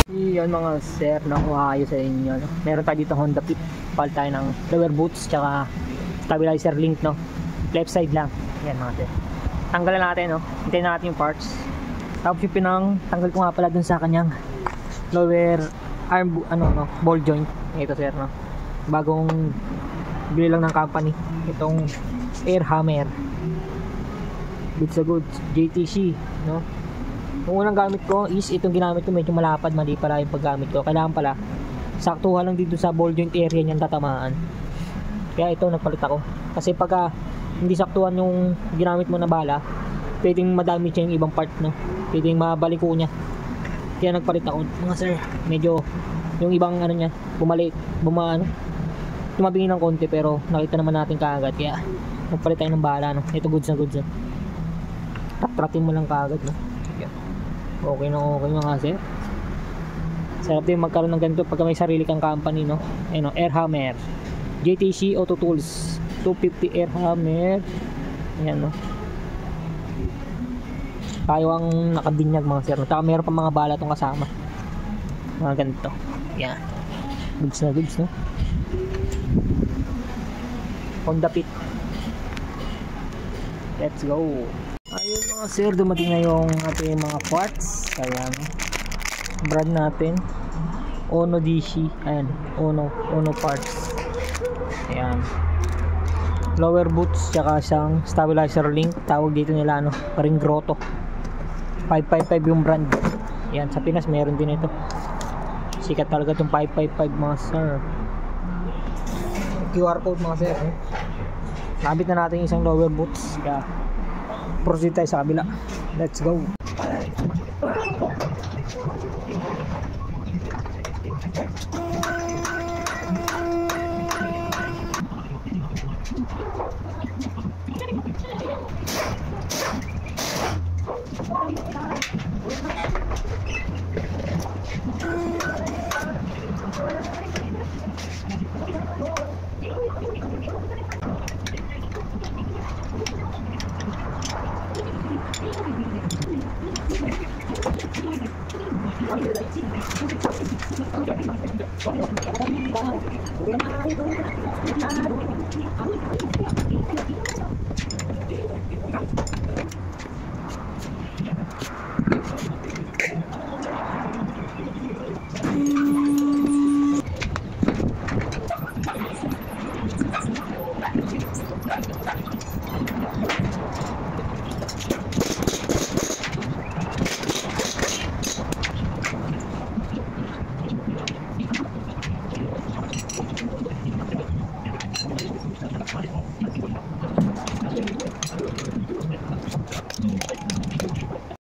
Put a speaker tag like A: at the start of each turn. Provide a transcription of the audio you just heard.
A: Yun mga sir, nakuha sa inyo, no? Meron tayo dito Honda Fit. Palit tayo ng lower boots tsaka stabilizer link, no? Left side lang. Yan mga sir. Tanggalan natin, no? Hintayin natin yung parts. Tapos yung tanggal ko nga pala dun sa kanyang lower arm, ball joint. Ito sir, no? Bagong bili lang ng company. Itong air hammer. Good sa good. JTC, no? Yung unang gamit ko is itong ginamit ko, medyo malapad, mali pala yung paggamit ko. Kailangan pala saktuhan lang dito sa ball joint area niyan tatamaan. Kaya ito nagpalit ako. Kasi pagka hindi saktuhan yung ginamit mo na bala, pwedeng madamage siya yung ibang part, no? Pwedeng mabaliko niya. Kaya nagpalit ako. Mga sir, medyo yung ibang niya, tumabingi ng konti, pero nakita naman natin kaagad. Kaya nagpalit tayo ng bala, no? Ito goods na goods. Tratin mo lang kaagad, no? Okay na okay mga sir. Sarap din magkaroon ng ganito pagka may sarili kang company, no? Ayun, no? Air hammer JTC Auto Tools 250 air hammer. Ayan, no? Tayo ang nakabinyag mga sir. Tsaka meron pa mga bala itong kasama. Mga ganito. Yan. Goods na goods, no? Honda Fit. Let's go. Ayun mga sir, dumating na yung ating mga parts. Ayan. Brand natin. Ono DC. Ayan. Ono parts. Ayan. Lower boots. Tsaka isang stabilizer link. Tawag dito nila, ring grotto. 555 yung brand. Ayan. Sa Pinas meron din ito. Sikat talaga itong 555 mga sir. QR code mga sir. Nabit na natin isang lower boots. Kaya proceed tayo sa kabila. Let's go.